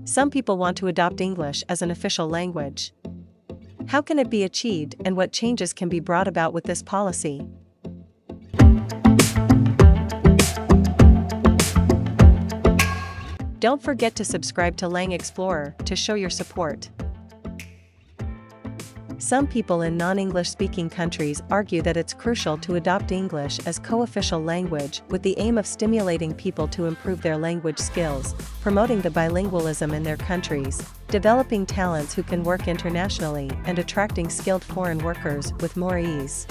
Some people want to adopt English as an official language. How can it be achieved and what changes can be brought about with this policy? Don't forget to subscribe to Lang Explorer to show your support. Some people in non-English speaking countries argue that it's crucial to adopt English as co-official language with the aim of stimulating people to improve their language skills, promoting the bilingualism in their countries, developing talents who can work internationally, and attracting skilled foreign workers with more ease.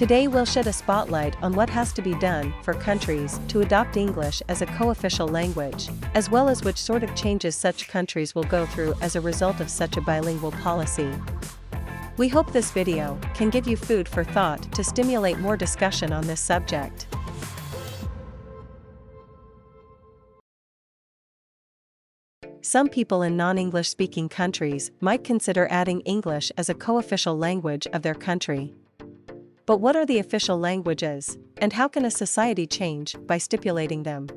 Today we'll shed a spotlight on what has to be done for countries to adopt English as a co-official language, as well as which sort of changes such countries will go through as a result of such a bilingual policy. We hope this video can give you food for thought to stimulate more discussion on this subject. Some people in non-English speaking countries might consider adding English as a co-official language of their country. But what are the official languages, and how can a society change by stipulating them?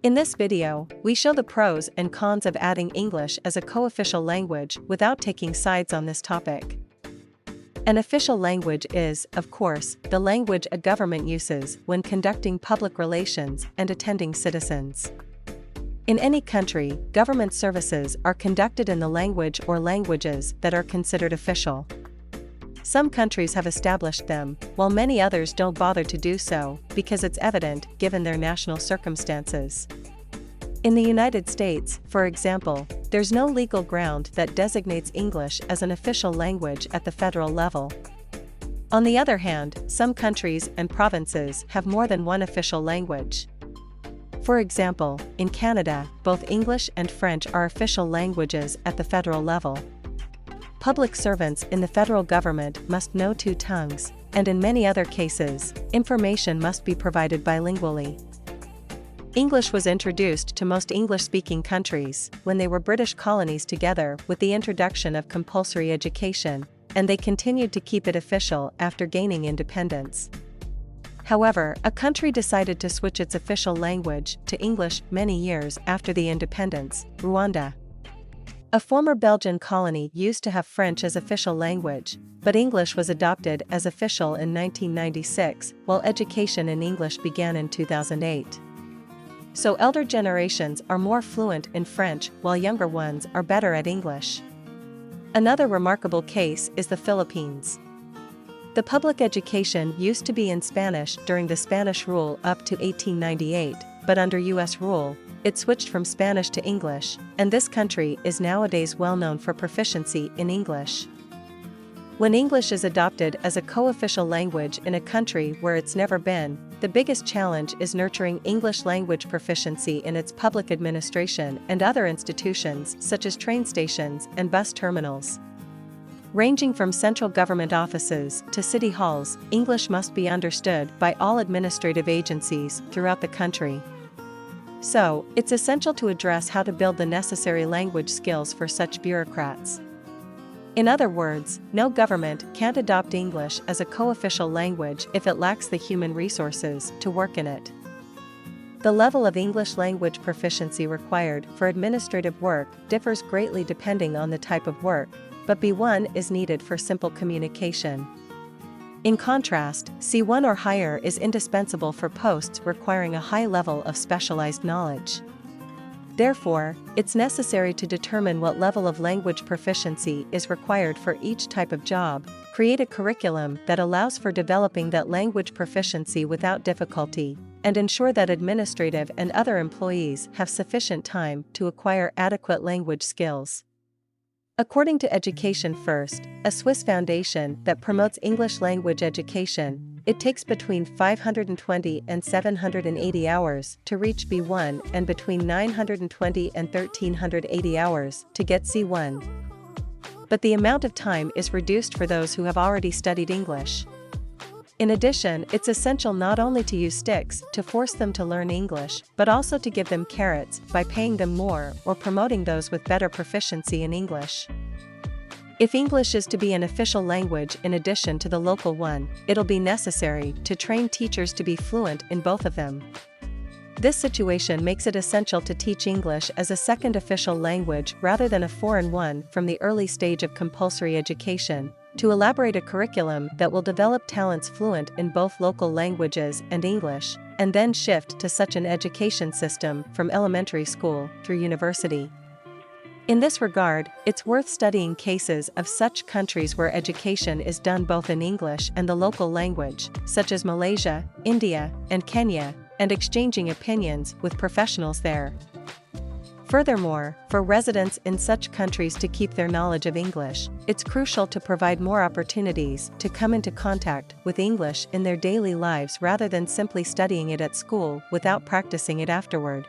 In this video, we show the pros and cons of adding English as a co-official language without taking sides on this topic. An official language is, of course, the language a government uses when conducting public relations and attending citizens. In any country, government services are conducted in the language or languages that are considered official. Some countries have established them, while many others don't bother to do so, because it's evident given their national circumstances. In the United States, for example, there's no legal ground that designates English as an official language at the federal level. On the other hand, some countries and provinces have more than one official language. For example, in Canada, both English and French are official languages at the federal level. Public servants in the federal government must know two tongues, and in many other cases, information must be provided bilingually. English was introduced to most English-speaking countries when they were British colonies together with the introduction of compulsory education, and they continued to keep it official after gaining independence. However, a country decided to switch its official language to English many years after the independence, Rwanda. A former Belgian colony used to have French as official language, but English was adopted as official in 1996, while education in English began in 2008. So elder generations are more fluent in French while younger ones are better at English. Another remarkable case is the Philippines. The public education used to be in Spanish during the Spanish rule up to 1898, but under U.S. rule, it switched from Spanish to English, and this country is nowadays well known for proficiency in English. When English is adopted as a co-official language in a country where it's never been, the biggest challenge is nurturing English language proficiency in its public administration and other institutions such as train stations and bus terminals. Ranging from central government offices to city halls, English must be understood by all administrative agencies throughout the country. So, it's essential to address how to build the necessary language skills for such bureaucrats. In other words, no government can't adopt English as a co-official language if it lacks the human resources to work in it. The level of English language proficiency required for administrative work differs greatly depending on the type of work, but B1 is needed for simple communication. In contrast, C1 or higher is indispensable for posts requiring a high level of specialized knowledge. Therefore, it's necessary to determine what level of language proficiency is required for each type of job, create a curriculum that allows for developing that language proficiency without difficulty, and ensure that administrative and other employees have sufficient time to acquire adequate language skills. According to Education First, a Swiss foundation that promotes English language education, it takes between 520 and 780 hours to reach B1 and between 920 and 1380 hours to get C1. But the amount of time is reduced for those who have already studied English. In addition, it's essential not only to use sticks to force them to learn English, but also to give them carrots by paying them more or promoting those with better proficiency in English. If English is to be an official language in addition to the local one, it'll be necessary to train teachers to be fluent in both of them. This situation makes it essential to teach English as a second official language rather than a foreign one from the early stage of compulsory education, to elaborate a curriculum that will develop talents fluent in both local languages and English, and then shift to such an education system from elementary school through university. In this regard, it's worth studying cases of such countries where education is done both in English and the local language, such as Malaysia, India, and Kenya, and exchanging opinions with professionals there. Furthermore, for residents in such countries to keep their knowledge of English, it's crucial to provide more opportunities to come into contact with English in their daily lives rather than simply studying it at school without practicing it afterward.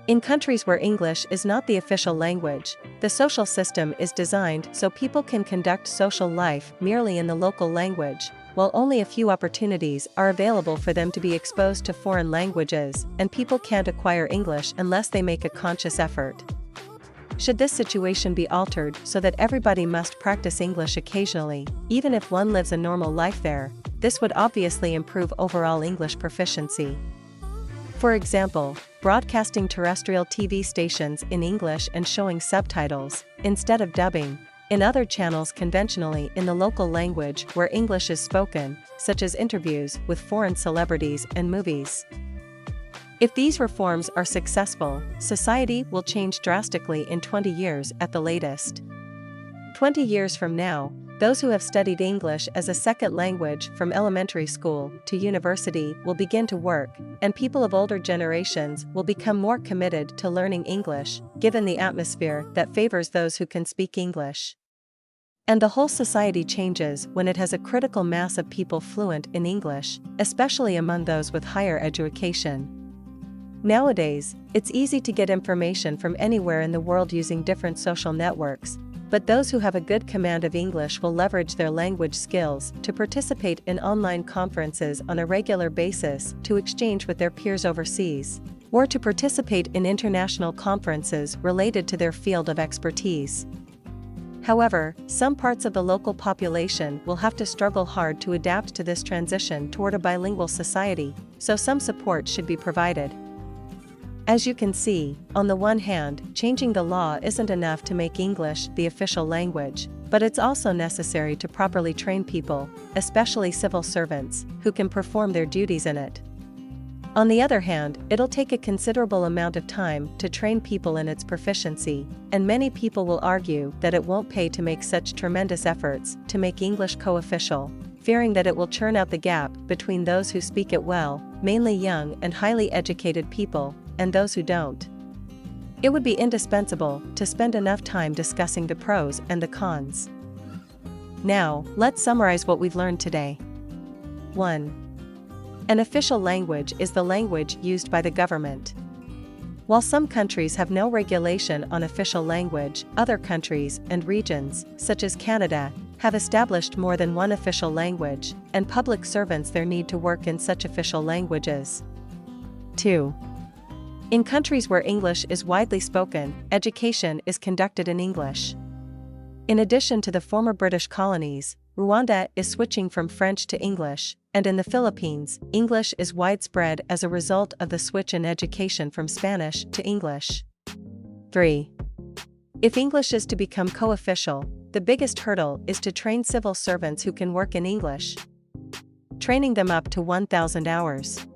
In countries where English is not the official language, the social system is designed so people can conduct social life merely in the local language, while only a few opportunities are available for them to be exposed to foreign languages, and people can't acquire English unless they make a conscious effort. Should this situation be altered so that everybody must practice English occasionally, even if one lives a normal life there, this would obviously improve overall English proficiency. For example, broadcasting terrestrial TV stations in English and showing subtitles, instead of dubbing, in other channels conventionally in the local language where English is spoken, such as interviews with foreign celebrities and movies. If these reforms are successful, society will change drastically in 20 years at the latest. 20 years from now, those who have studied English as a second language from elementary school to university will begin to work, and people of older generations will become more committed to learning English, given the atmosphere that favors those who can speak English. And the whole society changes when it has a critical mass of people fluent in English, especially among those with higher education. Nowadays, it's easy to get information from anywhere in the world using different social networks, but those who have a good command of English will leverage their language skills to participate in online conferences on a regular basis, to exchange with their peers overseas, or to participate in international conferences related to their field of expertise. However, some parts of the local population will have to struggle hard to adapt to this transition toward a bilingual society, so some support should be provided. As you can see, on the one hand, changing the law isn't enough to make English the official language, but it's also necessary to properly train people, especially civil servants, who can perform their duties in it. On the other hand, it'll take a considerable amount of time to train people in its proficiency, and many people will argue that it won't pay to make such tremendous efforts to make English co-official, fearing that it will churn out the gap between those who speak it well, mainly young and highly educated people, and those who don't. It would be indispensable to spend enough time discussing the pros and the cons. Now, let's summarize what we've learned today. 1. An official language is the language used by the government. While some countries have no regulation on official language, other countries and regions, such as Canada, have established more than one official language, and public servants there need to work in such official languages. 2. In countries where English is widely spoken, education is conducted in English. In addition to the former British colonies, Rwanda is switching from French to English, and in the Philippines, English is widespread as a result of the switch in education from Spanish to English. 3. If English is to become co-official, the biggest hurdle is to train civil servants who can work in English, training them up to 1,000 hours.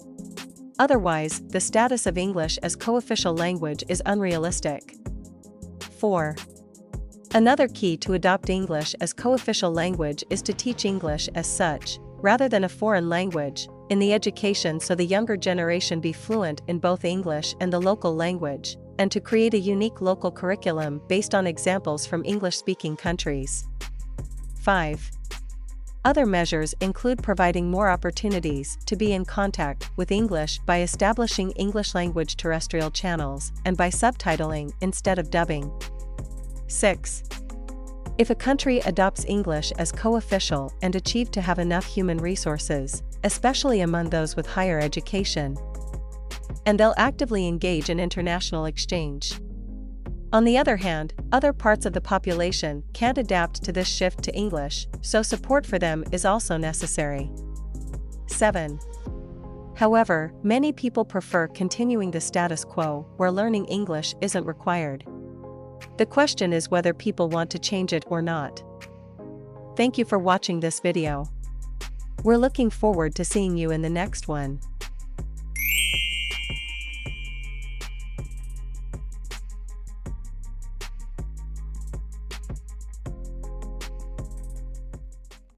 Otherwise, the status of English as co-official language is unrealistic. 4. Another key to adopt English as co-official language is to teach English as such, rather than a foreign language, in the education so the younger generation be fluent in both English and the local language, and to create a unique local curriculum based on examples from English-speaking countries. 5. Other measures include providing more opportunities to be in contact with English by establishing English language terrestrial channels and by subtitling instead of dubbing. 6. If a country adopts English as co-official and achieve to have enough human resources, especially among those with higher education, and they'll actively engage in international exchange. On the other hand, other parts of the population can't adapt to this shift to English, so support for them is also necessary. 7. However, many people prefer continuing the status quo, where learning English isn't required. The question is whether people want to change it or not. Thank you for watching this video. We're looking forward to seeing you in the next one.